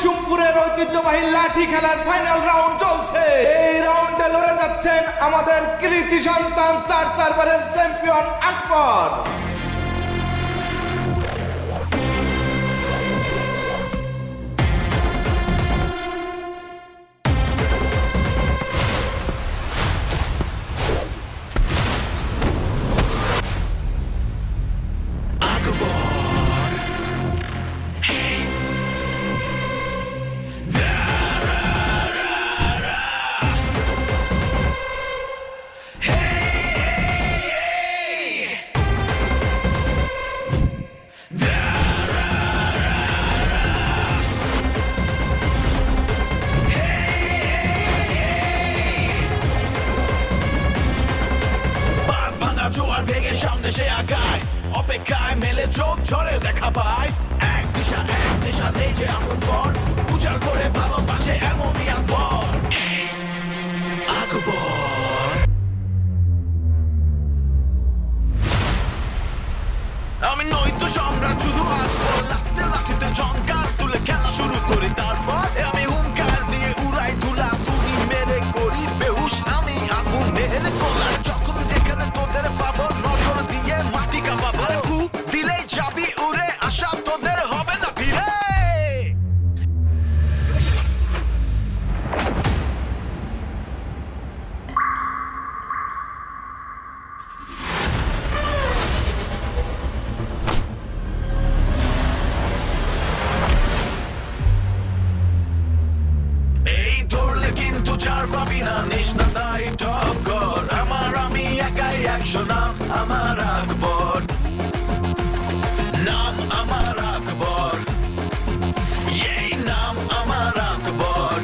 কুসুমপুরের ঐতিহ্যবাহী লাঠি খেলার ফাইনাল রাউন্ড চলছে। এই রাউন্ডে লড়ে যাচ্ছেন আমাদের কৃতি সন্তান 4 বারের চ্যাম্পিয়ন আকবর। জোয়ার ভেঙে সামনে সে আগায়, অপেক্ষায় মেলে চোখ ঝরে দেখা পায়। এক দিশা নেই যে আপন পর, উজাড় করে ভালোবাসে এমনই আকবর। আকবর আমি নই তো সম্রাট, শুধু আকবর। লাঠিতে লাঠিতে ঝঙ্কার তুলে খেলা শুরু করি, তারপর আমি হুঙ্কার দিয়ে উড়াই ধুলা, তুমি মেরে করি বেহুশ আমি আগুনের গোলা। যখন যেখানে তোদের পাবো নজর দিয়ে মাটি কাঁপাবো, ফু দিলেই যাবি উড়ে, আশা তোদের হবে না ফিরে। এই ধরলে কিন্তু ছাড় পাবি না, নিস না তাই টক্কর। আমি একাই 100 নাম আমার আকবর, নাম আমার আকবর, এই নাম আমার আকবর।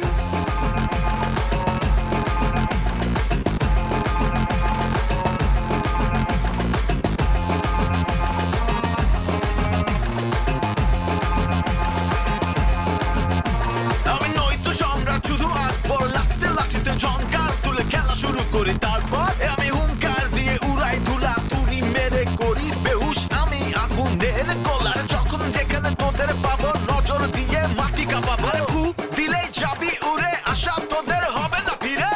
আমি নই তো সম্রাট, শুধু আকবর। লাঠিতে লাঠিতে ঝঙ্কার তুলে খেলা শুরু করি, তারপর আমি হুঙ্কার দিয়ে উড়াই ধুলা, তুমি মেরে করি বেহুশ আমি আগুনের গোলা। যখন যেখানে তোদের পাবো নজর দিয়ে মাটি কাঁপাবো, ফু দিলেই যাবি উড়ে, আশা তোদের হবে না ফিরে।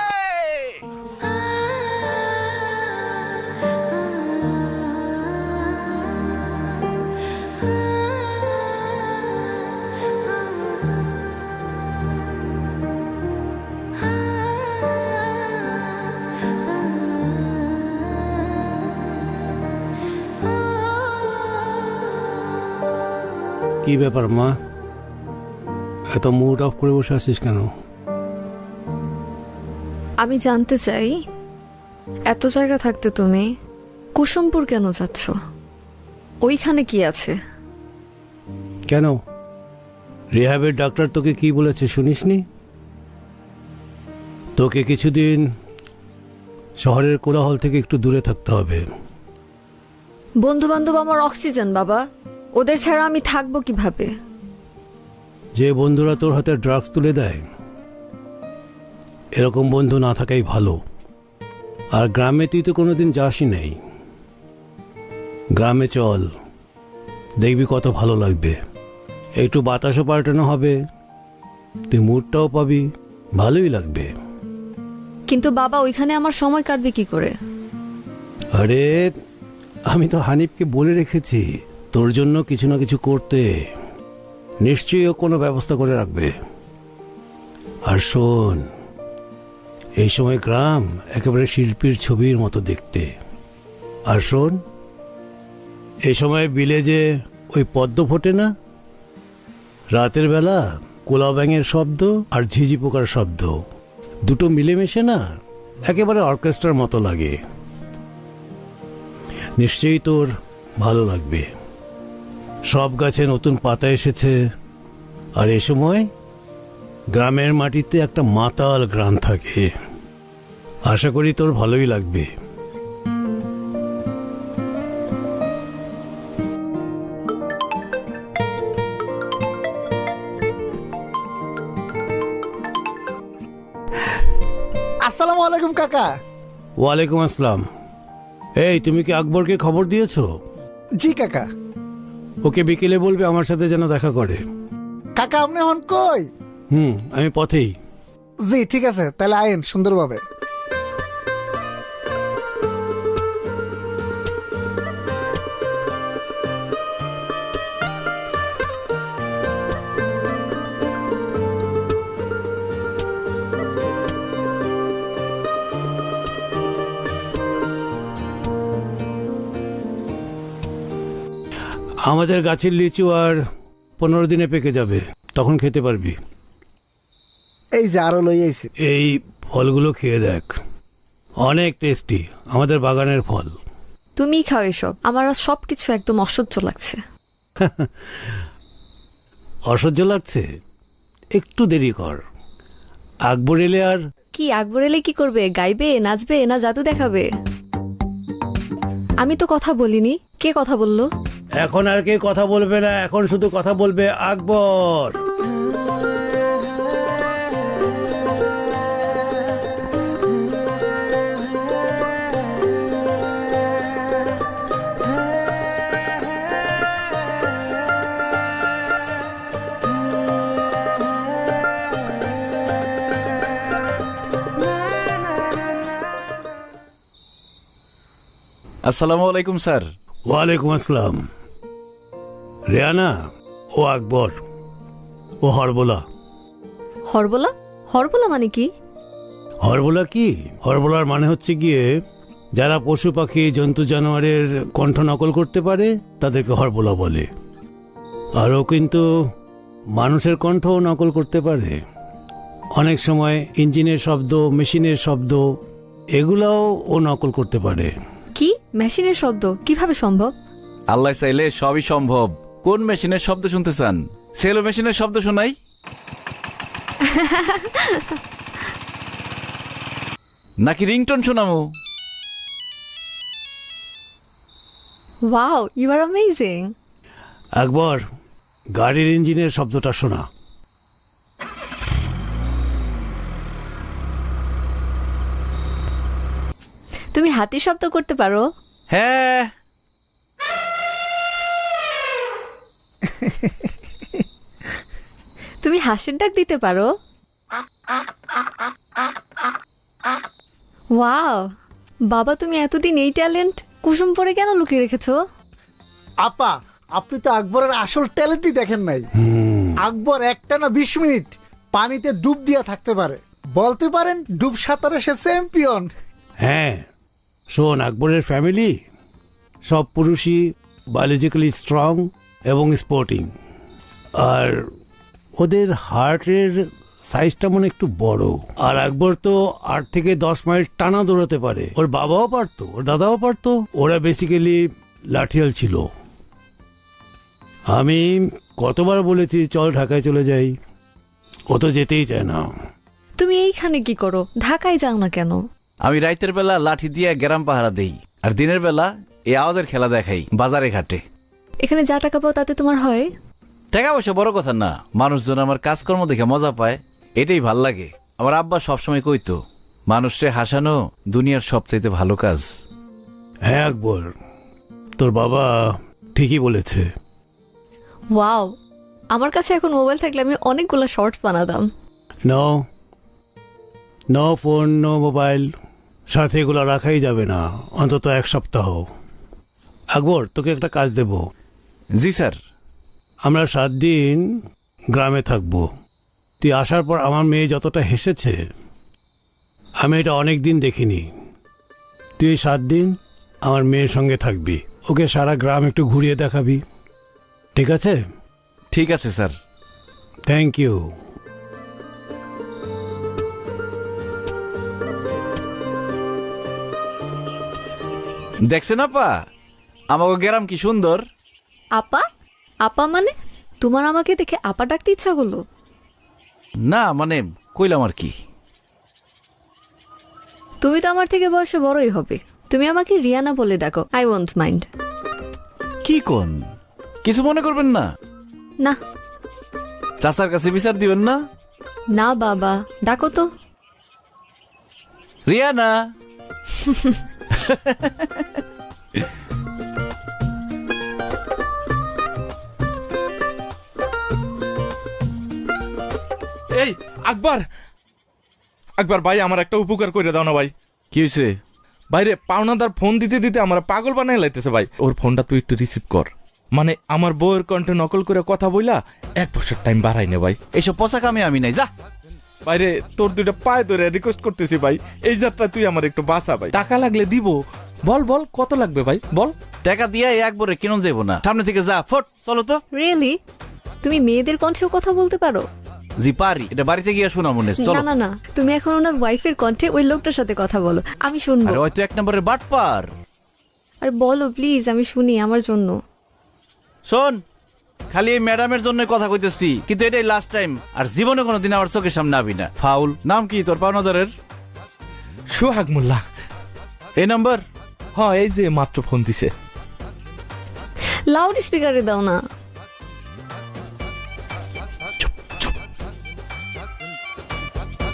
কি ব্যাপার মা, এত মুড অফ করে বসে আছিস কেন? আমি জানতে চাই, এত জায়গা থাকতে তুমি কুসুমপুর কেন যাচ্ছ? ওইখানে কি আছে? কেন, রিহ্যাবের ডাক্তার তোকে কি বলেছে শুনিসনি? তোকে কিছুদিন শহরের কোলাহল থেকে একটু দূরে থাকতে হবে। বন্ধু বান্ধব আমার অক্সিজেন বাবা, ওদের ছাড়া আমি থাকবো কিভাবে? যে বন্ধুরা তোর হাতে ড্রাগস তুলে দেয়, এরকম বন্ধু না থাকাই ভালো। আর গ্রামে তুই তো কোনোদিন যাসই নেই, গ্রামে চল, দেখবি কত ভালো লাগবে। একটু বাতাসও পাল্টানো হবে, তুই মুডটাও পাবি, ভালোই লাগবে। কিন্তু বাবা ওইখানে আমার সময় কাটবে কি করে? আরে আমি তো হানিফকে বলে রেখেছি তোর জন্য কিছু না কিছু করতে, নিশ্চয়ই ও কোনো ব্যবস্থা করে রাখবে। আর শোন, এই সময় গ্রাম একেবারে শিল্পীর ছবির মতো দেখতে। আর শোন, এই সময় বিলে যে ওই পদ্ম ফোটে না, রাতের বেলা কোলা ব্যাঙের শব্দ আর ঝিঝি পোকার শব্দ দুটো মিলেমিশে না একেবারে অর্কেস্ট্রার মতো লাগে। নিশ্চয়ই তোর ভালো লাগবে। সব গাছে নতুন পাতা এসেছে, আর এ সময় গ্রামের মাটিতে একটা মাতাল গ্রাম থাকে। আশা করি তোর ভালোই লাগবে। আসসালামু আলাইকুম কাকা। ওয়ালাইকুম আসসালাম। এই, তুমি কি আকবরকে খবর দিয়েছো? জি কাকা। ওকে বিকেলে বলবে আমার সাথে যেন দেখা করে। কাকা আপনি হন কই? আমি পথেই। জি ঠিক আছে, তাহলে আইন সুন্দরভাবে। আমাদের গাছের লিচু আর 15 দিনে পেকে যাবে, তখন খেতে পারবি। এই যে আরো লই আইছি। এই ফলগুলো খেয়ে দেখ, অনেক টেস্টি, আমাদের বাগানের ফল। তুমি খাও এসব, আমার আর সব কিছু একদম অসহ্য লাগছে। অসহ্য লাগছে? একটু দেরি কর, আকবর এলে আর কি আকবর এলে কি করবে? গাইবে, নাচবে, না জাদু দেখাবে? আমি তো কথা বলিনি, কে কথা বললো? এখন আর কে কথা বলবে না, এখন শুধু কথা বলবে আকবর। আসসালামু আলাইকুম স্যার। ওয়ালাইকুম আসসালাম। রেয়ানা, ও আকবর, ও হরবোলা। হরবোলা? হরবোলা মানে কি? হরবোলা কি? হরবোলার মানে হচ্ছে গিয়ে যারা পশু পাখি জন্তু জানোয়ারের কণ্ঠ নকল করতে পারে তাদেরকে হরবোলা বলে। আর ও কিন্তু মানুষের কণ্ঠও নকল করতে পারে। অনেক সময় ইঞ্জিনের শব্দ, মেশিনের শব্দ, এগুলাও ও নকল করতে পারে। কি মেশিনের শব্দ? কিভাবে সম্ভব? আল্লাহ চাইলে সবই সম্ভব। কোন মেশিনের শব্দ শুনতে চান? সেলো মেশিনের শব্দ শোনাই? নাকি রিংটোন শোনামো? Wow, you are amazing. Akbar, গাড়ির ইঞ্জিনের শব্দটা শোনা। তুমি হাতি শব্দ করতে পারো? হ্যাঁ। তুমি হাসির ডাক দিতে পারো? ওয়াও বাবা, তুমি এতদিন এই ট্যালেন্ট কুসুমপুরে কেন লুকিয়ে রেখেছো? আপা, আপনি তো আকবরের আসল ট্যালেন্টই দেখেন নাই। আকবর একটানা 20 মিনিট পানিতে ডুব দিয়া থাকতে পারে। বলতে পারেন ডুব সাঁতারে সে চ্যাম্পিয়ন। হ্যাঁ, শোন, আকবরের ফ্যামিলি সব পুরুষই বায়োলজিক্যালি স্ট্রং এবং স্পোর্টিং। আর ওদের হার্টের সাইজটা মনে একটু বড়। আর আকবর তো 8 থেকে 10 মাইল টানা দৌড়াতে পারে। ওর বাবাও পারতো, ওর দাদাও পারতো। ওরা বেসিক্যালি লাঠিয়াল ছিল। আমি কতবার বলেছি চল ঢাকায় চলে যাই, ও তো যেতেই চায় না। তুমি এইখানে কি করো? ঢাকায় যাও না কেন? আমি রাইতের বেলা লাঠি দিয়ে গ্রাম পাহারা দেই, আর দিনের বেলা এই আওয়াজের খেলা দেখাই বাজারে ঘাটে। এখানে যা টাকা পাও তাতে তোমার হয়? টাকা পয়সা বড় কথা না, মানুষজন আমার কাজকর্ম দেখে মজা পায়, এটাই ভাল লাগে। আমার আব্বা সবসময় কইতো, মানুষকে হাসানো দুনিয়ার সবচাইতে ভালো কাজ। হ্যাঁ আকবর, তোর বাবা ঠিকই বলেছে। ওয়াও, আমার কাছে এখন মোবাইল থাকলে আমি অনেকগুলো শর্টস বানাতাম। No no phone, no mobile, সাথে এগুলো রাখাই যাবে না অন্তত 1 সপ্তাহ। আকবর, তোকে একটা কাজ দেব। জি স্যার। আমরা 7 দিন গ্রামে থাকবো। তুই আসার পর আমার মেয়ে যতটা হেসেছে, আমি এটা অনেক দিন দেখিনি। তুই 7 দিন আমার মেয়ের সঙ্গে থাকবি, ওকে সারা গ্রাম একটু ঘুরিয়ে দেখাবি, ঠিক আছে? ঠিক আছে স্যার। Thank you. দেখছেন আপা, আমাকে গ্রাম কি সুন্দর। আপা? আপা মানে? তোমার আমাকে দেখে আপা ডাকতে ইচ্ছা হলো? না মানে কইলাম আর কি। তুমি তো আমার থেকে বয়সে বড়ই হবে। তুমি আমাকে রিয়ানা বলে ডাকো, আই ওয়ন্ট মাইন্ড। কি কোন? কিছু মনে করবেন না? না চাচার কাছে বিচার দিবেন না? না বাবা, ডাকো তো। রিয়ানা। এই আকবর, আকবর ভাই আমার একটা উপকার করে দাও না ভাই। কি হয়েছে? বাইরে পাওনাদার ফোন দিতে দিতে আমার পাগল বানাই লাইতেছে ভাই। ওর ফোনটা তুই একটু রিসিভ কর। মানে আমার বউয়ের কণ্ঠে নকল করে কথা বইলা 1 বছর টাইম বাড়াই নে ভাই। এইসব পচা কামে আমি নাই, যা। বাইরে তোর দুইটা পায়ে ধরে রিকোয়েস্ট করতেছি ভাই, এই যাত্রা তুই আমার একটু বাঁচা ভাই। টাকা লাগলে দিব। বল বল কত লাগবে ভাই বল। টাকা দিয়ে একবারে কিনুন যাইব না, সামনে থেকে যা, ফট চলো তো। রিয়েলি? তুমি মেয়েদের কণ্ঠেও কথা বলতে পারো? জি পারি, এটা বাড়িতে গিয়ে শোনা মনে, চলো। না না না, তুমি এখন ওনার ওয়াইফের কণ্ঠে ওই লোকটার সাথে কথা বলো, আমি শুনবো। আরে হয়তো 1 নম্বরের বাটপার। আর বলো প্লিজ, আমি শুনি আমার জন্য। শোন, খালি এই ম্যাডামের জন্য কথা কইতেছি, কিন্তু এটাই লাস্ট টাইম। আর জীবনে কোনোদিন আমার চোখের সামনে আবি না। ফাউল। নাম কি তোর পাওনাদারের? সোহাগ মোল্লা। এই নাম্বার? হ্যাঁ, এই যে মাত্র ফোন দিছে। লাউড স্পিকারে দাও না।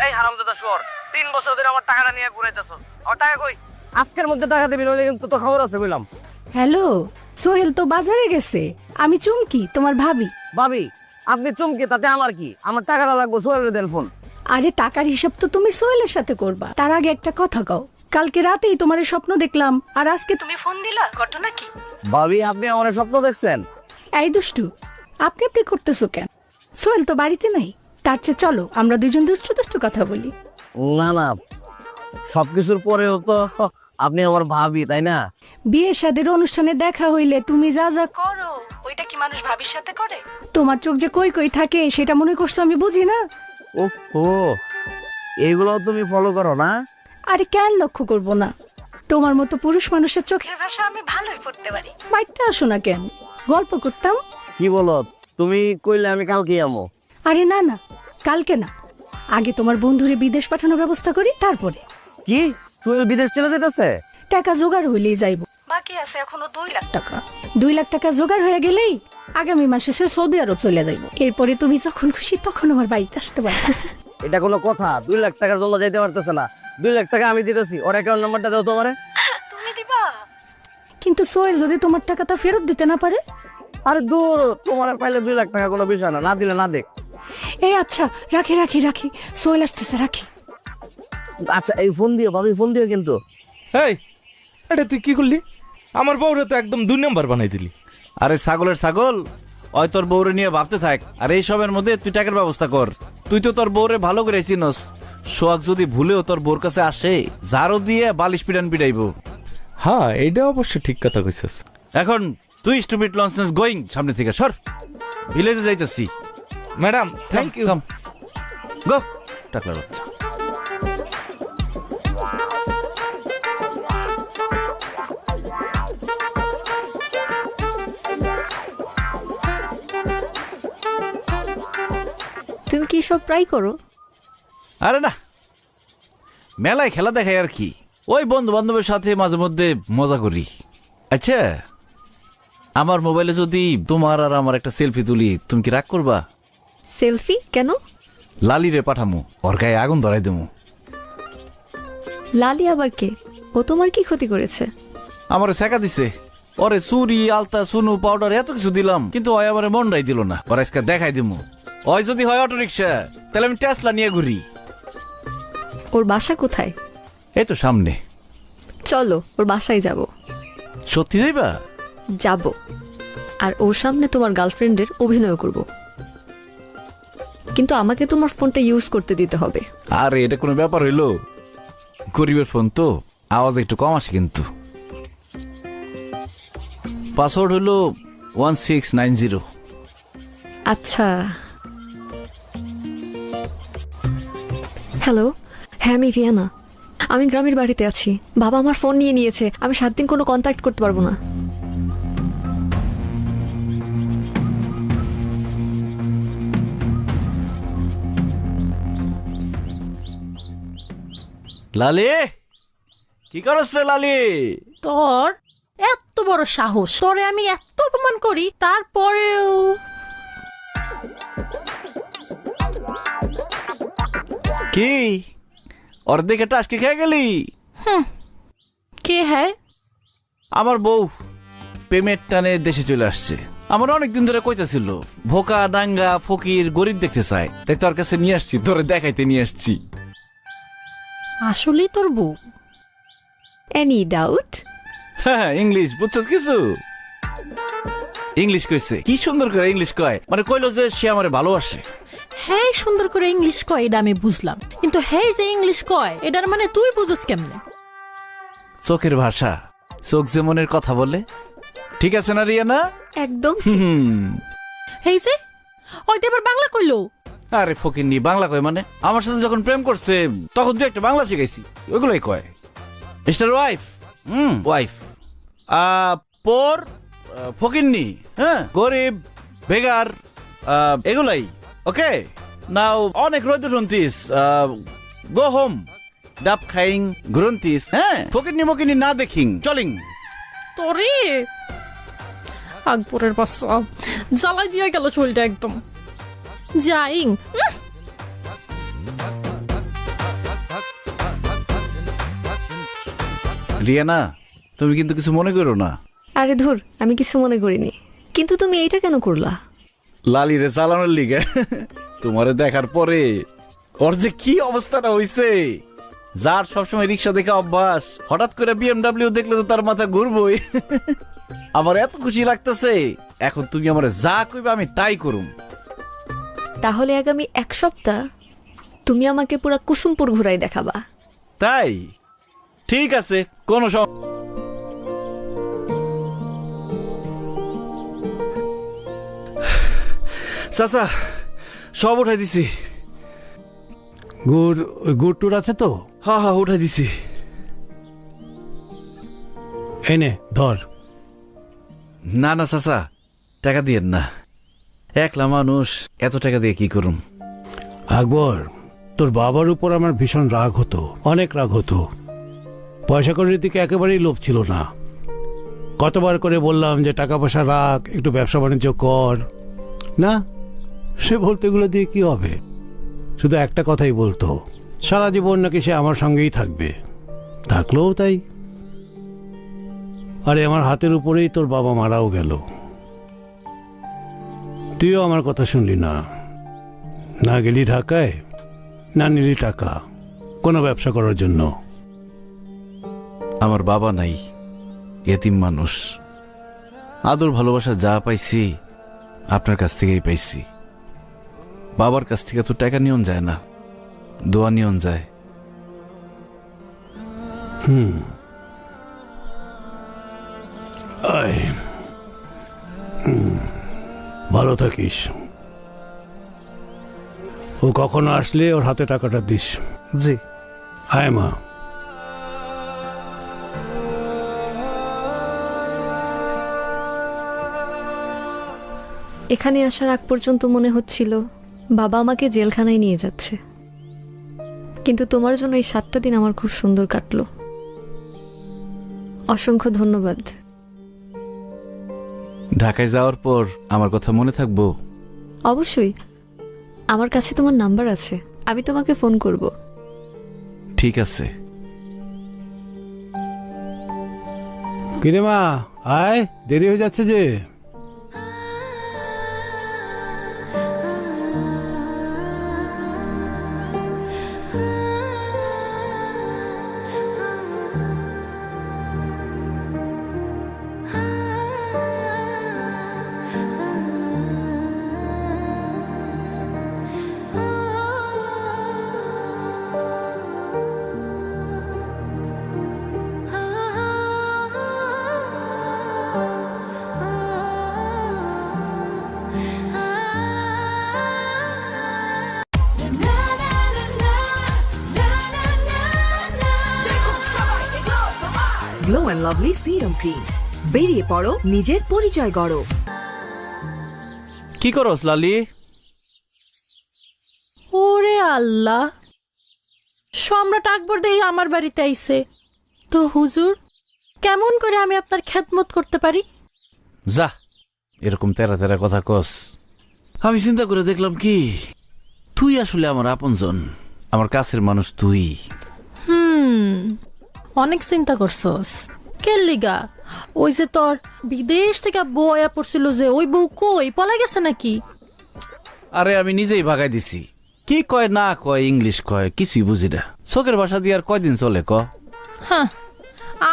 এই হারামজাদা শুয়োর, 3 বছর ধরে আমার টাকাটা নিয়ে ঘুরাইতেছ। আমার টাকা কই? আজকের মধ্যে টাকা দিবি, নইলে কিন্তু তো খবর আছে কইলাম। হ্যালো, সোহেল তো বাজারে গেছে, আমি চুমকি তোমার ভাবি। ভাবি, আপনি চমকে তাতে আমার কি? আমার টাকাটা লাগবে, সোহেলের দেন ফোন। আরে টাকার হিসাব তো তুমি সোহেলের সাথে করবা, তার আগে একটা কথা কও। কালকে রাতেই তোমার স্বপ্ন দেখলাম, আর আজকে তুমি ফোন দিলা, ঘটনা কি? ভাবি, আপনি আমার স্বপ্ন দেখছেন? এই দুষ্টু, আপনি আপনি করতেছো কেন? সোহেল তো বাড়িতে নাই, তার চেয়ে চলো আমরা দুজন দুষ্টু দুষ্টু কথা বলি। না না, সবকিছুর পরেও তো আপনি আমার ভাবি, তাই না? বিয়ে শাদীর অনুষ্ঠানে দেখা হইলে তুমি যা যা করো, ওইটা কি মানুষ ভাবির সাথে করে? তোমার চোখ যে কই কই থাকে সেটা মনে করছো আমি বুঝি না? ও, এইগুলো তুমি ফলো করো না? আরে কেন লক্ষ্য করবো না? তোমার মতো পুরুষ মানুষের চোখের ভাষা আমি ভালোই পড়তে পারি। বাড়িতে আসো না কেন, গল্প করতাম। কি বলো তুমি? কইলে আমি কালকে আমো। আরে না না, কালকে না, আগে তোমার বন্ধুরে বিদেশ পাঠানোর ব্যবস্থা করি, তারপরে। কি সোহেল বিদেশ চলে যেতেছে? টাকা জোগাড় হইলেই যাইব, বাকি আছে এখনো 2 লাখ টাকা। 2 লাখ টাকা জোগাড় হয়ে গেলেই আগামী মাসে সে সৌদি আরব চলে যাইব। এরপরে তুমি যখন খুশি তখন আমার বাড়িতে আসতে পারবে। এটা কোনো কথা? 2 লাখ টাকার জন্য যাইতে পারতেছে না। 2 লাখ টাকা আমি দিতেছি, ওর অ্যাকাউন্ট নাম্বারটা দাও তোমারে। তুমি দিবা? কিন্তু সোহেল যদি তোমার টাকাটা ফেরত দিতে না পারে? আরে দূর, তোমার আর পাইলে 2 লাখ টাকা কোনো বিষয় না, না দিলে না দেখ। এই আচ্ছা, রাখি রাখি রাখি, সোহেল আসতেছে, রাখি। আচ্ছা, এই ফোন দিও ভাবি, ফোন দিও কিন্তু। এই, এটা তুই কি করলি? আমার বউরে তো একদম 2 নাম্বার বানাই দিলি। আরে ছাগলের ছাগল, ওই তোর বউরে নিয়ে ভাবতে থাক, আর এই সবের মধ্যে তুই টাকার ব্যবস্থা কর। তুই তো তোর বউরে ভালো করে চিনস। সোহাগ যদি ভুলেও তোর বউর কাছে আসে, জারো দিয়ে বালিশ পিটান পিটাইব। হ্যাঁ, এটা অবশ্য ঠিক কথা কইছস। এখন তুই স্টুপিড লনসেন্স গোয়িং, সামনে থেকে সর। ভিলেজে যাইতেছি। Madam thank you. কাম গো, টাকলার বাচ্চা। তুমি কি সব ট্রাই করো? আরে না, মেলায় খেলা দেখাই আর কি। ওই বন্ধু বান্ধবের সাথে মাঝে মধ্যে মজা করি। আচ্ছা, আমার মোবাইলে যদি তোমার আর আমার একটা সেলফি তুলি, তুমি কি রাগ করবা? সেলফি কেন? লালি রে পাঠামু, ওর গায়ে আগুন ধরাই দেবো। লালি আবার কে? ও তোমার কি ক্ষতি করেছে? আমারে শেখা দিছে। ওরে চুরি, আলতা, সুনু, পাউডার এত কিছু দিলাম, কিন্তু ওই আমারে মনটাই দিল না। ওর আজকে দেখাই দিমু। ওই যদি হয় অটো রিক্সা, তাহলে আমি টেসলা নিয়ে ঘুরি। ওর বাসা কোথায়? এই তো সামনে। চলো ওর বাসায় যাব। সত্যি যাইবা? যাব, আর ওর সামনে তোমার গার্লফ্রেন্ডের অভিনয় করব, কিন্তু আমাকে তোমার ফোনটা ইউজ করতে দিতে হবে। আরে এটা কোনো ব্যাপার হইলো? গরিবের ফোন তো, আওয়াজ একটু কম আসে কিন্তু। পাসওয়ার্ড হলো 1690। আচ্ছা, হ্যালো, হ্যাঁ আমি রিয়ানা। আমি গ্রামের বাড়িতে আছি। বাবা আমার ফোন নিয়ে নিয়েছে, আমি 7 দিন কোনো কন্ট্যাক্ট করতে পারবো না। লালি, কি করছ রে লালি? তোর এত বড় সাহস, তোরে আমি এত অপমান করি, তারপরেও কি অর্ধেক একটা আজকে খেয়ে গেলি? কে হ্যাঁ? আমার বউ পেমেন্ট টানে দেশে চলে আসছে। আমার অনেকদিন ধরে কইতাছিল ভোকা ডাঙ্গা ফকির গরিব দেখতে চায়, তাই তোর কাছে নিয়ে আসছি, তোরে দেখাইতে নিয়ে আসছি। আসলেই তোর বউ? Any doubt? হ্যাঁ, ইংলিশ বুঝছস কিছু? ইংলিশ কইছে, কি সুন্দর করে ইংলিশ কয়, মানে কইলো যে সে আমারে ভালোবাসে। হ্যাঁ, সুন্দর করে ইংলিশ কয় এটা আমি বুঝলাম, কিন্তু হ্যাঁ যে ইংলিশ কয় এটার মানে তুই বুঝস কেমনে? চোখের ভাষা, চোখ যে মনের কথা বলে, ঠিক আছে না রিয়ানা? একদম। হেই যে ওই তো এবার বাংলা কইলো। আরে ফকিন্নি, বাংলা কয় মানে? আমার সাথে যখন প্রেম করছে তখন তুই একটা বাংলা শিখাইছি, ওইগুলোই কয়। মিস্টার ওয়াইফ, ওয়াইফ পর ফকিন্নি, হ্যাঁ, গরিব বেগার, এগুলাই। ওকে, নাও অনেক রোদ উঠন্তিস, গো হোম, ডাব খাইং ঘুরন্তিস, হ্যাঁ, ফকিন্নি মকিন্নি না দেখিং চলিং। তোরে আকবরের বাচ্চা জ্বালাই দিয়ে গেল চুলটা একদম যাইং। রিয়ানা, তুমি কিন্তু কিছু মনে করো না। আরে ধুর, আমি কিছু মনে করিনি, কিন্তু তুমি এইটা কেন করলা? লালিরে চালানোর লিগে। তোমারে দেখার পরে ওর যে কি অবস্থাটা হইছে, যার সবসময় রিক্সা দেখে অভ্যাস, হঠাৎ করে বিএমডাব্লিউ দেখলে তো তার মাথা ঘুরবই। আমার এত খুশি লাগতেছে, এখন তুমি আমার যা কইবে আমি তাই করুম। তাহলে আগামী 1 সপ্তাহ তুমি আমাকে পুরা কুসুমপুর ঘুরাই দেখাবা। তাই ঠিক আছে, কোনো চাচা সব উঠাই দিছি। গুড় টুর আছে তো? হ্যাঁ হ্যাঁ, উঠাই দিছি। এনে ধর। না না চাচা, টাকা দিয়েন না, একলা মানুষ, এত টাকা দিয়ে কি করুম? আকবর, তোর বাবার উপর আমার ভীষণ রাগ হতো, অনেক রাগ হতো। পয়সা করির দিকে একেবারেই লোভ ছিল না। কতবার করে বললাম যে টাকা পয়সা রাখ, একটু ব্যবসা বাণিজ্য কর, না, সে বলতে এগুলো দিয়ে কি হবে? শুধু একটা কথাই বলতো, সারা জীবন নাকি সে আমার সঙ্গেই থাকবে। থাকলেও তাই। আরে আমার হাতের উপরেই তোর বাবা মারাও গেল, তুইও আমার কথা শুনলি না, না গেলি ঢাকায়, না নিলি টাকা কোনো ব্যবসা করার জন্য। আমার বাবা নাই, এতিম মানুষ, আদর ভালোবাসা যা পাইছি আপনার কাছ থেকেই পাইছি। বাবার কাছ থেকে তো টাকা নিয়ন যায় না, দোয়া নিয়ন যায়। আয়, ভালো থাকিস। ও কখনো আসলে ওর হাতে টাকাটা দিস। জি। হায় মা। এখানে আসার আগ পর্যন্ত মনে হচ্ছিল বাবা আমাকে জেলখানায় নিয়ে যাচ্ছে, কিন্তু তোমার জন্য এই 7টা দিন আমার খুব সুন্দর কাটলো। অসংখ্য ধন্যবাদ। ঢাকায় যাওয়ার পর আমার কথা মনে থাকবো? অবশ্যই, আমার কাছে তোমার নাম্বার আছে, আমি তোমাকে ফোন করব। ঠিক আছে। কিরে মা, আয়, দেরি হয়ে যাচ্ছে যে। Glow and lovely serum cream, বেরিয়ে পড়ো, নিজের পরিচয় গড়ো। কি করস লালি? ওরে আল্লাহ, সম্রাট আকবর দেহি আমার বাড়িতে আইছে, তো হুজুর কেমন করে আমি আপনার খেদমত করতে পারি? যা, এরকম তেরা তেরা কথা কস। আমি চিন্তা করে দেখলাম কি, তুই আসলে আমার আপনজন, আমার কাছের মানুষ তুই। অনেক চিন্তা করছস, কেল্লিগা ওই যে তোর বিদেশ থেকে বউ আয়া পড়ছিল যে ওই বউ কই পলা গেছে নাকি? আরে আমি নিজেই ভাগাই দিছি। কি কয় না কয়, ইংলিশ কয়, কিছুই বুঝি না। চোখের ভাষা দিয়ে আর কয়দিন চলে ক? হ্যাঁ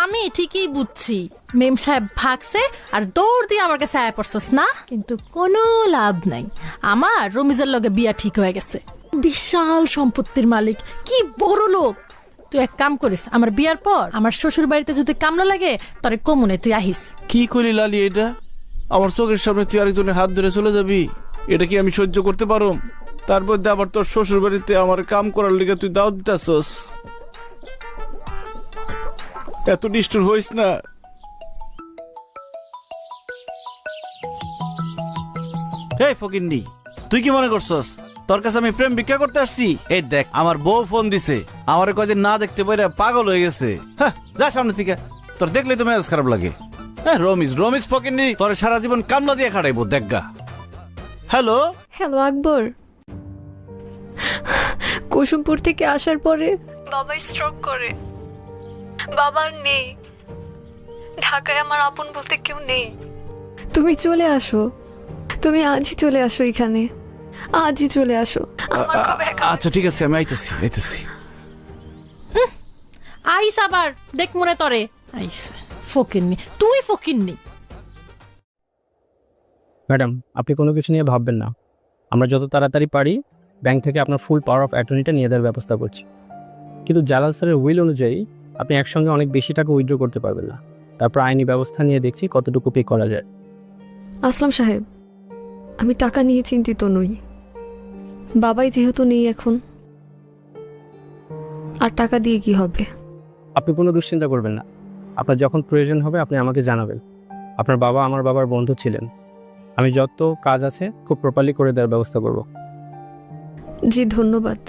আমি ঠিকই বুঝছি, মেম সাহেব ভাগছে আর দৌড় দিয়ে আমার কাছে আয়া পড়ছস না, কিন্তু কোনো লাভ নাই। আমার রমিজের লগে বিয়া ঠিক হয়ে গেছে, বিশাল সম্পত্তির মালিক, কি বড় লোক। তুই এক কাম করিস, আমার বিয়ার পর আমার শ্বশুর বাড়িতে যদি কামলা লাগে তোরে কমুনে তুই আহিস। কি করি লালি এটা? আমার চোখের সামনে তুই আরেকজনের হাত ধরে চলে যাবি, এটা কি আমি সহ্য করতে পারো? তারপর আবার তোর শ্বশুর বাড়িতে আমার কাম করার লিগে তুই দাওয়াত দিতাছস। এত নিষ্ঠুর হইস না। এই ফকিন্নি, তুই কি মনে করছস তোর কাছে আমি প্রেম ভিক্ষা করতে আসছি? এই দেখ, আমার বউ ফোন দিছে, আমার কয়দিন না দেখতে পারে পাগল হয়ে গেছে। হ্যাঁ, যা সামনে থেকে, তোর দেখলে তো মেজাজ খারাপ লাগে। হ্যাঁ, রমিজ ফকিন্নি তোর সারা জীবন কামলা দিয়ে খাটাইবো দেখগা। হ্যালো হ্যালো আকবর, কুসুমপুর থেকে আসার পরে বাবা স্ট্রোক করে, বাবার নেই, ঢাকায় আমার আপন বলতে কেউ নেই। তুমি চলে আসো, তুমি আজই চলে আসো, এখানে আজই চলে আসো। আমার খুব একা আচ্ছা ঠিক আছে, আমি আইতেছি। আইস আবার দেখ মনে তরে আইস। ফকিন্নি, তুই ফকিন্নি। ম্যাডাম, আপনি কোনো কিছু নিয়ে ভাববেন না, আমরা যত তাড়াতাড়ি পারি ব্যাংক থেকে আপনার ফুল পাওয়ার অফ অ্যাটর্নিটা নিয়ে দেওয়ার ব্যবস্থা করছি। কিন্তু জালাল স্যারের উইল অনুযায়ী আপনি একসঙ্গে অনেক বেশি টাকা উইথড্র করতে পারবেন না। তারপর আইনি ব্যবস্থা নিয়ে দেখছি কতটুকু পে করা যায়। আসলাম সাহেব, আমি টাকা নিয়ে চিন্তিত নই, বাবাই যেহেতু নেই এখন, আর টাকা দিয়ে কি হবে? আপনি কোনো দুশ্চিন্তা করবেন না, আপনার যখন প্রয়োজন হবে আপনি আমাকে জানাবেন। আপনার বাবা আমার বাবার বন্ধু ছিলেন, আমি যত কাজ আছে খুব প্রপারলি করে দেওয়ার ব্যবস্থা করব। জি ধন্যবাদ।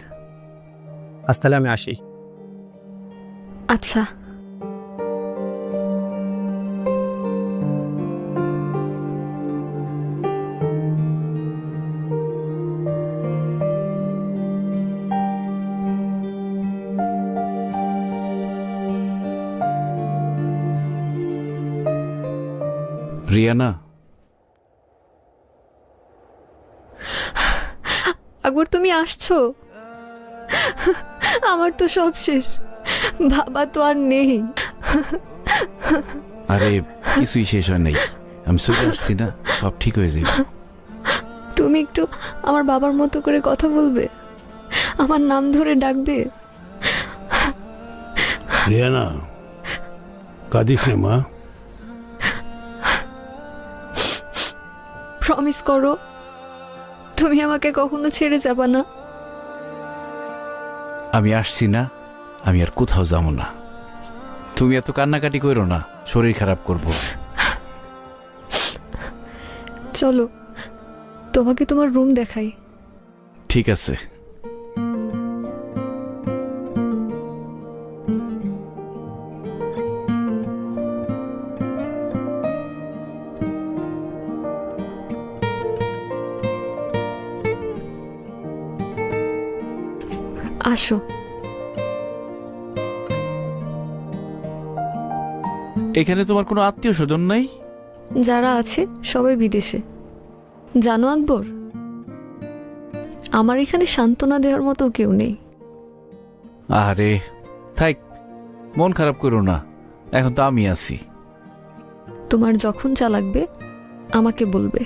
আজ তাহলে আমি আসি। আচ্ছা। রিয়ানা, আকবর তুমি আসছো? আমার তো সব শেষ, বাবা তো আর নেই। আরে কিছুই শেষ হয় নাই, আমি চলে আসছি না, সব ঠিক হয়ে যাবে। তুমি একটু আমার বাবার মতো করে কথা বলবে, আমার নাম ধরে ডাকবে। রিয়ানা, কাঁদিস না মা। প্রমিস করো তুমি আমাকে কখনো ছেড়ে যাবা না। আমি আসছি না, আমি আর কোথাও যাবো না। তুমি এত কান্নাকাটি করো না, শরীর খারাপ করব। চলো তোমাকে তোমার রুম দেখাই। ঠিক আছে। আসো। এখানে তোমার কোনো আত্মীয় স্বজন নাই? যারা আছে সবাই বিদেশে, জানো আকবর, আমার এখানে সান্ত্বনা দেওয়ার মতো কেউ নেই। আরে থাক, মন খারাপ করো না, এখন তো আমি আছি। তোমার যখন যা লাগবে আমাকে বলবে,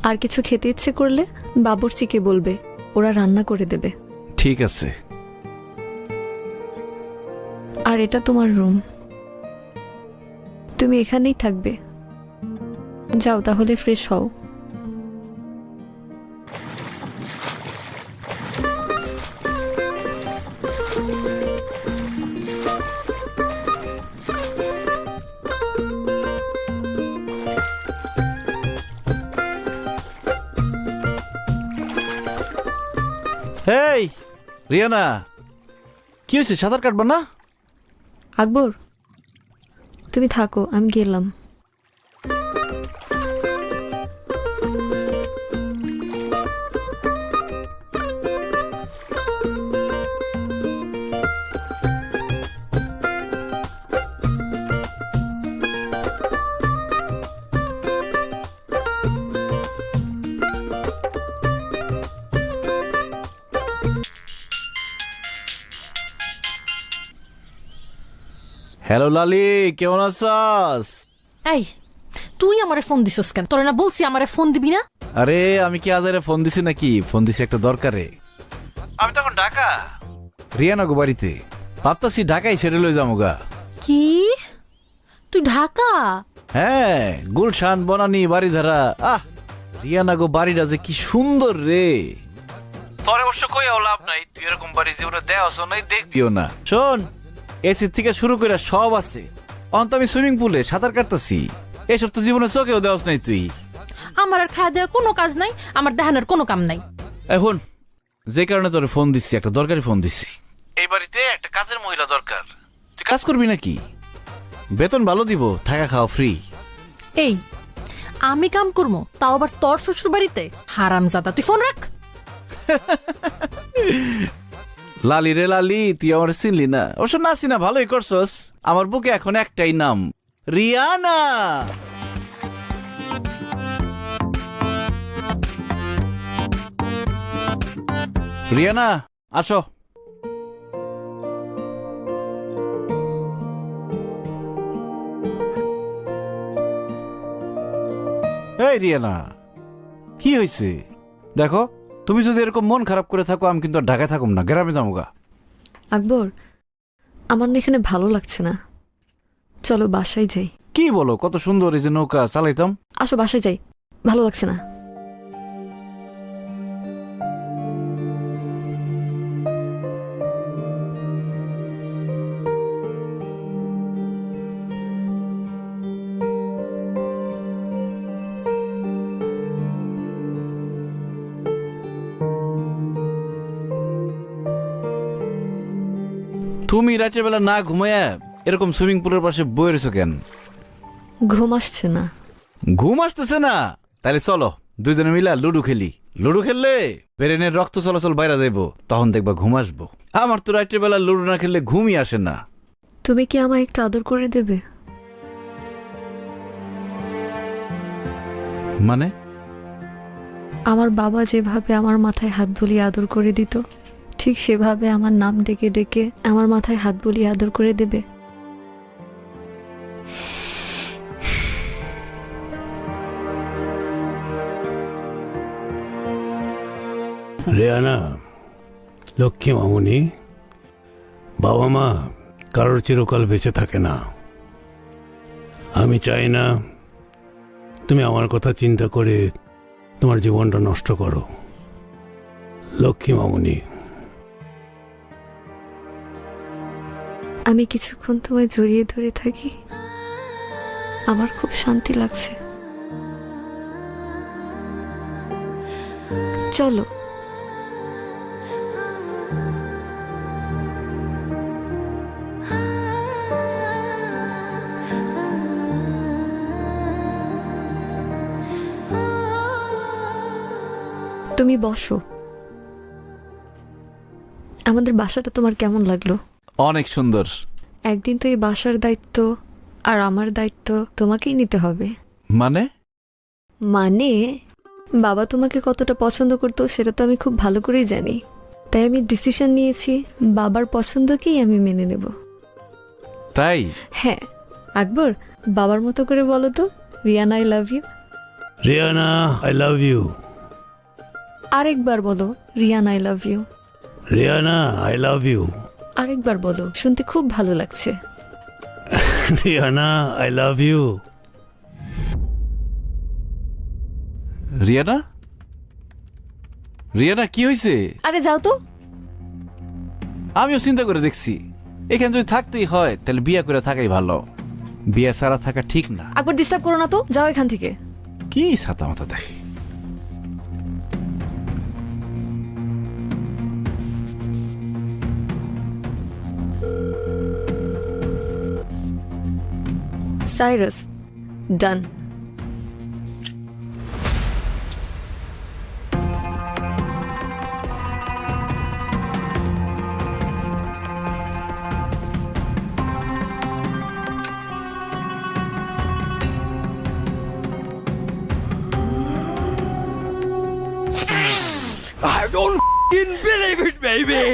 আর কিছু খেতে ইচ্ছে করলে বাবুর্চিকে বলবে, ওরা রান্না করে দেবে। ঠিক আছে। আর এটা তোমার রুম, তুমি এখানেই থাকবে। যাও তাহলে ফ্রেশ হও। হেই রিয়ানা, কি হয়েছে, সাঁতার কাটবা না? আকবর তুমি থাকো, আমি গেলাম। হ্যালো লালি, কেমন আছাস? এই তুই আমারে ফোন দিছস কেন? তোরে না বলছি আমারে ফোন দিবি না? আরে আমি কি আজারে ফোন দিছি নাকি? ফোন দিছি একটা দরকারে। আমি তখন ঢাকা, রিয়ানা গো বাড়িতে। ভাবতাছি ঢাকায় ছেড়ে লই যামুগা। কি তুই ঢাকা? হ্যাঁ, গুলশান বনানি বাড়িধারা। রিয়ানা গো বাড়িটা যে কি সুন্দর রে। তোর অবশ্য কইও লাভ নাই, তুই এরকম বাড়ি জীবনে দেওয়াছ নাই, দেখবিও না। শোন, এসি থেকে শুরু করে সব আছে। অন্ত আমি সুইমিং পুলে সাঁতার কাটতাছি, এসব তো জীবনে চোখেও দেওয়াছ নাই তুই। আমার আর খাওয়া দেওয়া কোনো কাজ নাই, আমার দেহানোর কোনো কাম নাই। এখন যে কারণে তোর ফোন দিচ্ছি, একটা দরকারি ফোন দিচ্ছি। এই বাড়িতে একটা কাজের মহিলা দরকার। তুই কাজ করবি নাকি? বেতন ভালো দিব, থাকা খাওয়া ফ্রি। এই আমি কাম করবো, তাও আবার তোর শ্বশুর বাড়িতে? হারামজাদা, তুই ফোন রাখ। লালি রে লালি, তুই আমার চিনলি না? অবশ্য না চিনা ভালোই করছস। আমার বুকে এখন একটাই নাম, রিয়ানা। রিয়ানা, আসো। এই রিয়ানা, কি হয়েছে? দেখো, তুমি যদি এরকম মন খারাপ করে থাকো, আমি কিন্তু আর ঢাকায় থাকুম না, গ্রামে যাবো। আকবর, আমার না এখানে ভালো লাগছে না, চলো বাসায় যাই। কি বলো? কত সুন্দর এই যে নৌকা চালাইতাম। আসো বাসায় যাই, ভালো লাগছে না। তুমি রাতের বেলা না ঘুমায়া এরকম সুইমিং পুলের পাশে বয়ে রয়েছো কেন? ঘুম আসছে না। ঘুম আসতেছে না? তাহলে চলো দুইজনে মিলা লুডু খেলি। লুডু খেললে ব্রেনের রক্ত চলাচল বাইরে যাইবো, তখন দেখবা ঘুম আসবো। আমার তো রাতের বেলা লুডু না খেললে ঘুমই আসে না। তুমি কি আমায় একটু আদর করে দেবে? মানে? আমার বাবা যেভাবে আমার মাথায় হাত বুলিয়ে আদর করে দিত, ঠিক সেভাবে আমার নাম ডেকে ডেকে আমার মাথায় হাত বুলিয়ে আদর করে দেবে। রেয়ানা, লক্ষ্মী মামুনি, বাবা মা কারোর চিরকাল বেঁচে থাকে না। আমি চাই না তুমি আমার কথা চিন্তা করে তোমার জীবনটা নষ্ট করো, লক্ষ্মী মামুনি। আমি কিছুক্ষণ তোমায় জড়িয়ে ধরে থাকি, আমার খুব শান্তি লাগছে। চলো। তুমি বসো। আমাদের বাসাটা তোমার কেমন লাগলো? অনেক সুন্দর। একদিন তো এই বাসার দায়িত্ব আর আমার দায়িত্ব তোমাকেই নিতে হবে। মানে? মানে বাবা তোমাকে কতটা পছন্দ করতো সেটা তো আমি খুব ভালো করেই জানি, তাই আমি ডিসিশন নিয়েছি বাবার পছন্দকেই আমি মেনে নেব। তাই? হ্যাঁ। আকবর, বাবার মতো করে বলো তো, Riyana I love you. Riyana I love you. আরেকবার বলো, Riyana I love you. Riyana I love you. আরেকবার বলো, শুনতে খুব ভালো লাগছে। Riyana I love you. Riyana, Riyana কি হয়েছে? আরে যাও তো। আমিও চিন্তা করে দেখছি, এখানে যদি থাকতেই হয় তাহলে বিয়ে করে থাকাই ভালো, বিয়ে ছাড়া থাকা ঠিক না। আকবর, ডিস্টার্ব করো না তো, যাও এখান থেকে। কি ছাতা মাথা দেখে। Cyrus, done. I don't f***ing believe it, baby!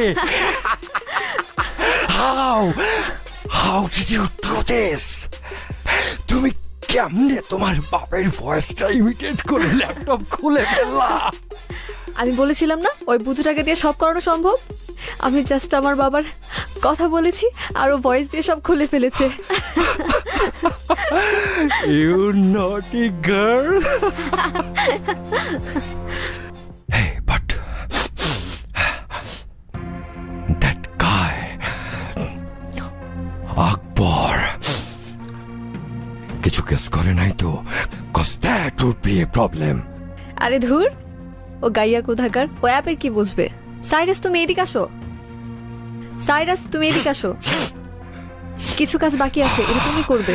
How did you do this? তুমি কেমনে তোমার বাপের ভয়েসটা ইমিটেট করে ল্যাপটপ খুলে ফেললা? আমি বলেছিলাম না ওই বুধুটাকে দিয়ে সব করানো সম্ভব। আমি জাস্ট আমার বাবার কথা বলেছি আর ও ভয়েস দিয়ে সব খুলে ফেলেছে। You naughty girl. Hey, but that guy, Akbar, কিছু কেস করে নাই তো? Cause that would be a problem. আরে ধুর, ও গাইয়া কোথাকার, ও অ্যাপের কি বুঝবে? সাইরাস তুমি এদিকে আসো। সাইরাস তুমি এদিকে আসো। কিছু কাজ বাকি আছে, এটা তুমি করবে।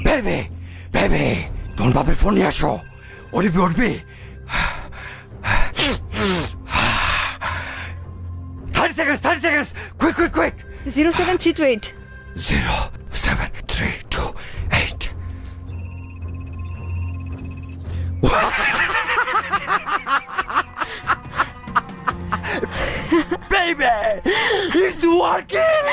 বেবি বেবি, তোমার বাপের ফোন নিয়ে আসো। উঠবি উঠবি। 30 seconds, 30 seconds. Quick, quick, quick. 07328 07328. Baby, it's working.